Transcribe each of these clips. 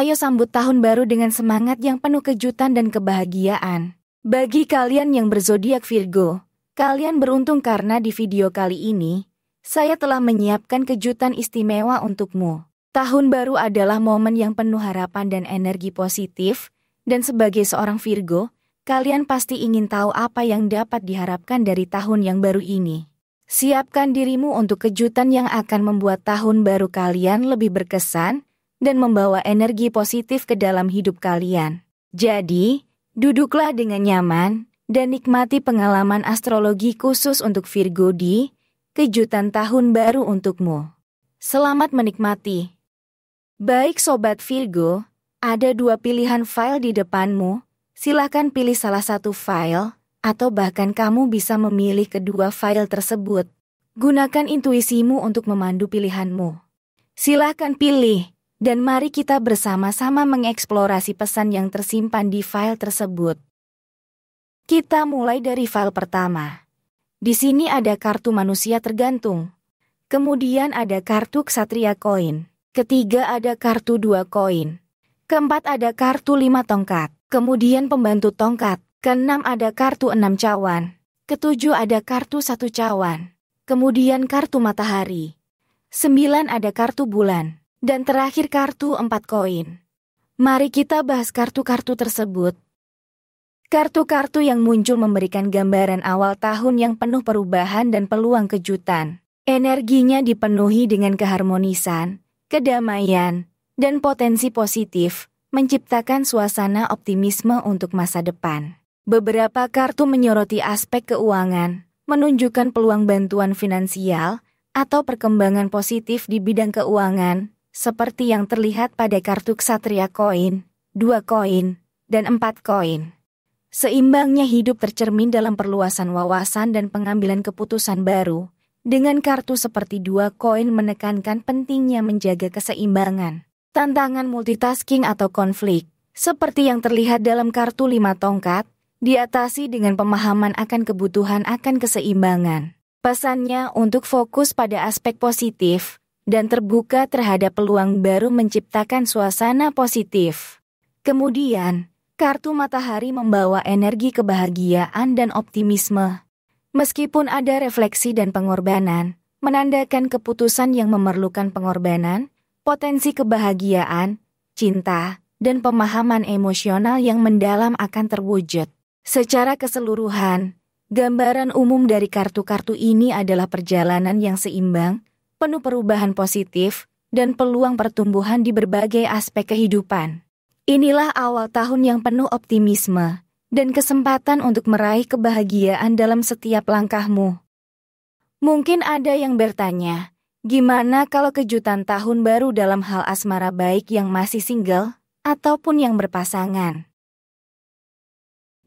Ayo sambut tahun baru dengan semangat yang penuh kejutan dan kebahagiaan. Bagi kalian yang berzodiak Virgo, kalian beruntung karena di video kali ini, saya telah menyiapkan kejutan istimewa untukmu. Tahun baru adalah momen yang penuh harapan dan energi positif, dan sebagai seorang Virgo, kalian pasti ingin tahu apa yang dapat diharapkan dari tahun yang baru ini. Siapkan dirimu untuk kejutan yang akan membuat tahun baru kalian lebih berkesan, dan membawa energi positif ke dalam hidup kalian. Jadi, duduklah dengan nyaman, dan nikmati pengalaman astrologi khusus untuk Virgo di kejutan tahun baru untukmu. Selamat menikmati. Baik Sobat Virgo, ada 2 pilihan file di depanmu. Silakan pilih salah satu file, atau bahkan kamu bisa memilih kedua file tersebut. Gunakan intuisimu untuk memandu pilihanmu. Silakan pilih. Dan mari kita bersama-sama mengeksplorasi pesan yang tersimpan di file tersebut. Kita mulai dari file pertama. Di sini ada kartu manusia tergantung. Kemudian ada kartu ksatria koin. Ketiga ada kartu 2 koin. Keempat ada kartu 5 tongkat. Kemudian pembantu tongkat. Keenam ada kartu 6 cawan. Ketujuh ada kartu 1 cawan. Kemudian kartu matahari. 9 ada kartu bulan. Dan terakhir kartu 4 koin. Mari kita bahas kartu-kartu tersebut. Kartu-kartu yang muncul memberikan gambaran awal tahun yang penuh perubahan dan peluang kejutan. Energinya dipenuhi dengan keharmonisan, kedamaian, dan potensi positif, menciptakan suasana optimisme untuk masa depan. Beberapa kartu menyoroti aspek keuangan, menunjukkan peluang bantuan finansial, atau perkembangan positif di bidang keuangan, seperti yang terlihat pada kartu ksatria koin, 2 koin, dan 4 koin. Seimbangnya hidup tercermin dalam perluasan wawasan dan pengambilan keputusan baru, dengan kartu seperti 2 koin menekankan pentingnya menjaga keseimbangan. Tantangan multitasking atau konflik, seperti yang terlihat dalam kartu 5 tongkat, diatasi dengan pemahaman akan kebutuhan akan keseimbangan. Pesannya untuk fokus pada aspek positif, dan terbuka terhadap peluang baru menciptakan suasana positif. Kemudian, kartu matahari membawa energi kebahagiaan dan optimisme. Meskipun ada refleksi dan pengorbanan, menandakan keputusan yang memerlukan pengorbanan, potensi kebahagiaan, cinta, dan pemahaman emosional yang mendalam akan terwujud. Secara keseluruhan, gambaran umum dari kartu-kartu ini adalah perjalanan yang seimbang, penuh perubahan positif, dan peluang pertumbuhan di berbagai aspek kehidupan. Inilah awal tahun yang penuh optimisme, dan kesempatan untuk meraih kebahagiaan dalam setiap langkahmu. Mungkin ada yang bertanya, gimana kalau kejutan tahun baru dalam hal asmara baik yang masih single, ataupun yang berpasangan?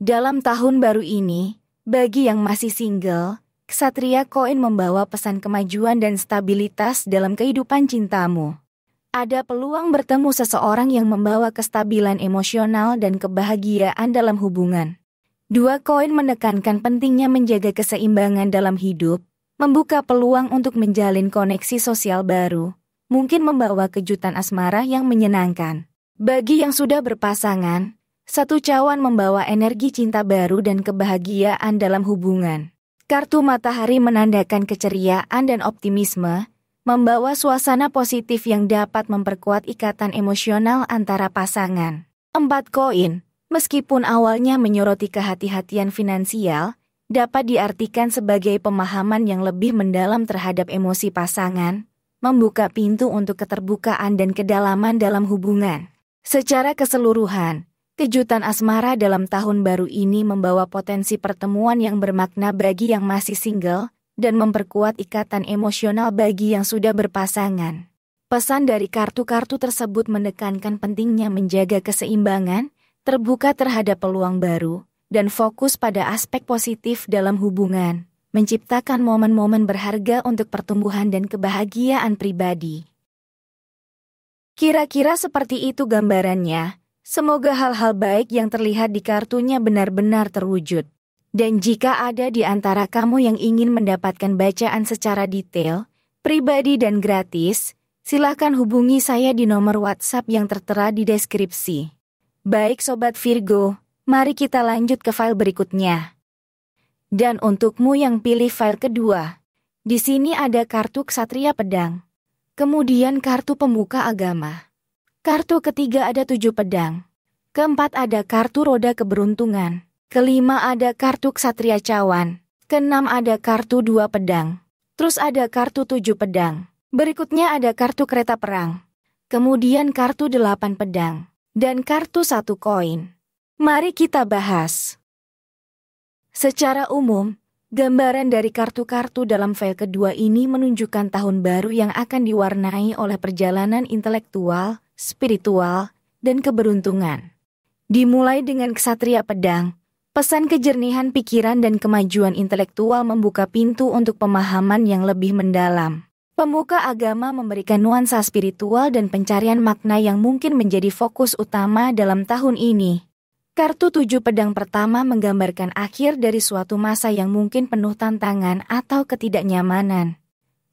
Dalam tahun baru ini, bagi yang masih single, ksatria koin membawa pesan kemajuan dan stabilitas dalam kehidupan cintamu. Ada peluang bertemu seseorang yang membawa kestabilan emosional dan kebahagiaan dalam hubungan. 2 koin menekankan pentingnya menjaga keseimbangan dalam hidup, membuka peluang untuk menjalin koneksi sosial baru, mungkin membawa kejutan asmara yang menyenangkan. Bagi yang sudah berpasangan, 1 cawan membawa energi cinta baru dan kebahagiaan dalam hubungan. Kartu matahari menandakan keceriaan dan optimisme, membawa suasana positif yang dapat memperkuat ikatan emosional antara pasangan. 4 koin, meskipun awalnya menyoroti kehati-hatian finansial, dapat diartikan sebagai pemahaman yang lebih mendalam terhadap emosi pasangan, membuka pintu untuk keterbukaan dan kedalaman dalam hubungan. Secara keseluruhan, kejutan asmara dalam tahun baru ini membawa potensi pertemuan yang bermakna bagi yang masih single, dan memperkuat ikatan emosional bagi yang sudah berpasangan. Pesan dari kartu-kartu tersebut menekankan pentingnya menjaga keseimbangan, terbuka terhadap peluang baru, dan fokus pada aspek positif dalam hubungan, menciptakan momen-momen berharga untuk pertumbuhan dan kebahagiaan pribadi. Kira-kira seperti itu gambarannya. Semoga hal-hal baik yang terlihat di kartunya benar-benar terwujud. Dan jika ada di antara kamu yang ingin mendapatkan bacaan secara detail, pribadi dan gratis, Silakan hubungi saya di nomor WhatsApp yang tertera di deskripsi. Baik Sobat Virgo, mari kita lanjut ke file berikutnya. Dan untukmu yang pilih file kedua, di sini ada kartu Ksatria Pedang. Kemudian kartu Pemuka Agama. Kartu ketiga ada 7 pedang. Keempat ada kartu Roda Keberuntungan. Kelima ada kartu Ksatria Cawan. Keenam ada kartu 2 pedang. Terus ada kartu 7 pedang. Berikutnya ada kartu Kereta Perang. Kemudian kartu 8 pedang. Dan kartu 1 koin. Mari kita bahas. Secara umum, gambaran dari kartu-kartu dalam file kedua ini menunjukkan tahun baru yang akan diwarnai oleh perjalanan intelektual, spiritual, dan keberuntungan. Dimulai dengan Ksatria Pedang, pesan kejernihan pikiran dan kemajuan intelektual membuka pintu untuk pemahaman yang lebih mendalam. Pemuka agama memberikan nuansa spiritual dan pencarian makna yang mungkin menjadi fokus utama dalam tahun ini. Kartu 7 pedang pertama menggambarkan akhir dari suatu masa yang mungkin penuh tantangan atau ketidaknyamanan.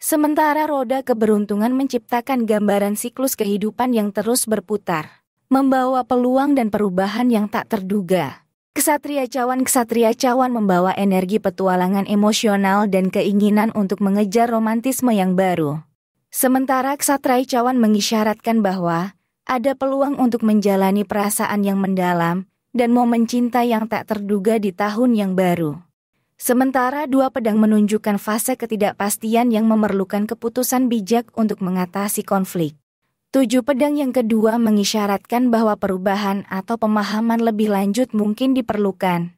Sementara roda keberuntungan menciptakan gambaran siklus kehidupan yang terus berputar, membawa peluang dan perubahan yang tak terduga. Ksatria Cawan membawa energi petualangan emosional dan keinginan untuk mengejar romantisme yang baru. Sementara Ksatria Cawan mengisyaratkan bahwa ada peluang untuk menjalani perasaan yang mendalam dan momen cinta yang tak terduga di tahun yang baru. Sementara 2 pedang menunjukkan fase ketidakpastian yang memerlukan keputusan bijak untuk mengatasi konflik. 7 pedang yang kedua mengisyaratkan bahwa perubahan atau pemahaman lebih lanjut mungkin diperlukan.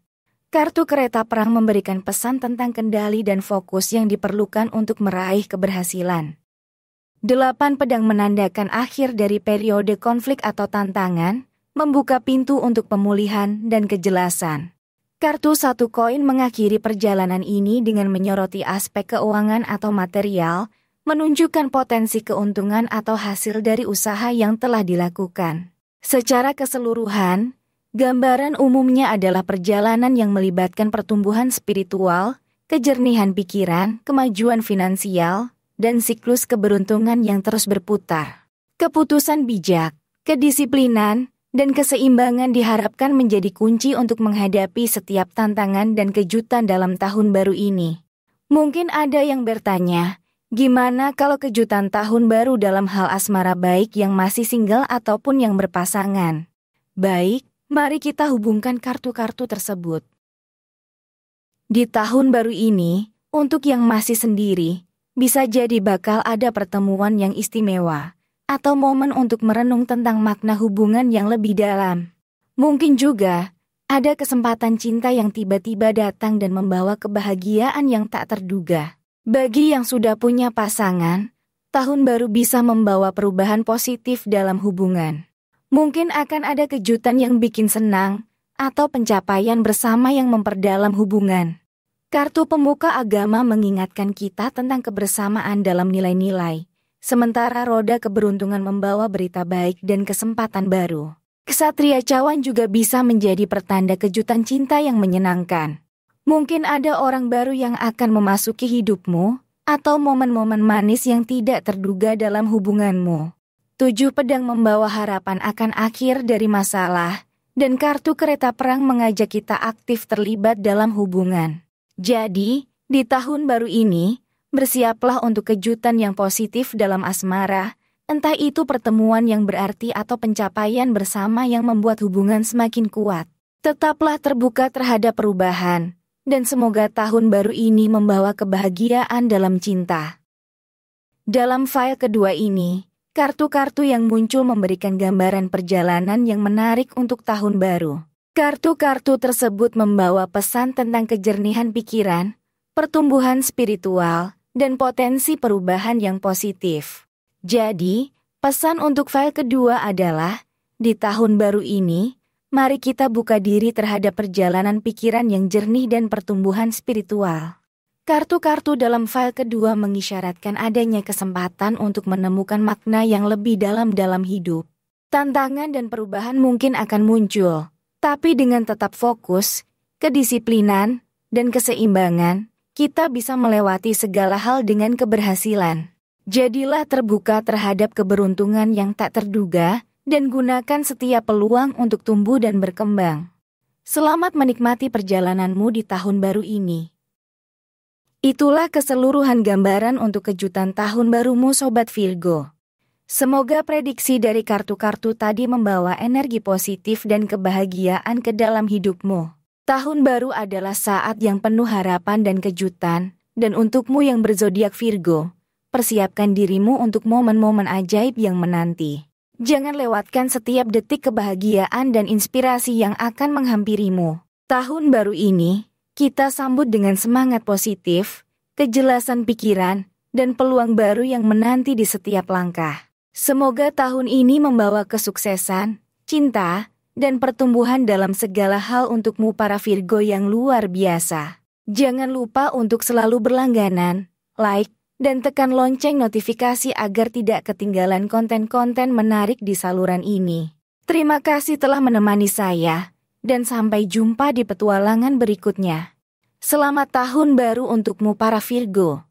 Kartu Kereta Perang memberikan pesan tentang kendali dan fokus yang diperlukan untuk meraih keberhasilan. 8 pedang menandakan akhir dari periode konflik atau tantangan, membuka pintu untuk pemulihan dan kejelasan. Kartu 1 koin mengakhiri perjalanan ini dengan menyoroti aspek keuangan atau material, menunjukkan potensi keuntungan atau hasil dari usaha yang telah dilakukan. Secara keseluruhan, gambaran umumnya adalah perjalanan yang melibatkan pertumbuhan spiritual, kejernihan pikiran, kemajuan finansial, dan siklus keberuntungan yang terus berputar. Keputusan bijak, kedisiplinan, dan keseimbangan diharapkan menjadi kunci untuk menghadapi setiap tantangan dan kejutan dalam tahun baru ini. Mungkin ada yang bertanya, gimana kalau kejutan tahun baru dalam hal asmara baik yang masih single ataupun yang berpasangan? Baik, mari kita hubungkan kartu-kartu tersebut. Di tahun baru ini, untuk yang masih sendiri, bisa jadi bakal ada pertemuan yang istimewa, atau momen untuk merenung tentang makna hubungan yang lebih dalam. Mungkin juga, ada kesempatan cinta yang tiba-tiba datang dan membawa kebahagiaan yang tak terduga. Bagi yang sudah punya pasangan, tahun baru bisa membawa perubahan positif dalam hubungan. Mungkin akan ada kejutan yang bikin senang, atau pencapaian bersama yang memperdalam hubungan. Kartu Pemuka Agama mengingatkan kita tentang kebersamaan dalam nilai-nilai. Sementara roda keberuntungan membawa berita baik dan kesempatan baru. Ksatria Cawan juga bisa menjadi pertanda kejutan cinta yang menyenangkan. Mungkin ada orang baru yang akan memasuki hidupmu, atau momen-momen manis yang tidak terduga dalam hubunganmu. 7 pedang membawa harapan akan akhir dari masalah, dan kartu Kereta Perang mengajak kita aktif terlibat dalam hubungan. Jadi, di tahun baru ini, bersiaplah untuk kejutan yang positif dalam asmara, entah itu pertemuan yang berarti atau pencapaian bersama yang membuat hubungan semakin kuat. Tetaplah terbuka terhadap perubahan, dan semoga tahun baru ini membawa kebahagiaan dalam cinta. Dalam file kedua ini, kartu-kartu yang muncul memberikan gambaran perjalanan yang menarik untuk tahun baru. Kartu-kartu tersebut membawa pesan tentang kejernihan pikiran, pertumbuhan spiritual, dan potensi perubahan yang positif. Jadi, pesan untuk file kedua adalah, di tahun baru ini, mari kita buka diri terhadap perjalanan pikiran yang jernih dan pertumbuhan spiritual. Kartu-kartu dalam file kedua mengisyaratkan adanya kesempatan untuk menemukan makna yang lebih dalam hidup. Tantangan dan perubahan mungkin akan muncul, tapi dengan tetap fokus, kedisiplinan, dan keseimbangan, kita bisa melewati segala hal dengan keberhasilan. Jadilah terbuka terhadap keberuntungan yang tak terduga, dan gunakan setiap peluang untuk tumbuh dan berkembang. Selamat menikmati perjalananmu di tahun baru ini. Itulah keseluruhan gambaran untuk kejutan tahun barumu Sobat Virgo. Semoga prediksi dari kartu-kartu tadi membawa energi positif dan kebahagiaan ke dalam hidupmu. Tahun baru adalah saat yang penuh harapan dan kejutan, dan untukmu yang berzodiak Virgo, persiapkan dirimu untuk momen-momen ajaib yang menanti. Jangan lewatkan setiap detik kebahagiaan dan inspirasi yang akan menghampirimu. Tahun baru ini, kita sambut dengan semangat positif, kejelasan pikiran, dan peluang baru yang menanti di setiap langkah. Semoga tahun ini membawa kesuksesan, cinta, dan pertumbuhan dalam segala hal untukmu para Virgo yang luar biasa. Jangan lupa untuk selalu berlangganan, like, dan tekan lonceng notifikasi agar tidak ketinggalan konten-konten menarik di saluran ini. Terima kasih telah menemani saya, dan sampai jumpa di petualangan berikutnya. Selamat tahun baru untukmu para Virgo.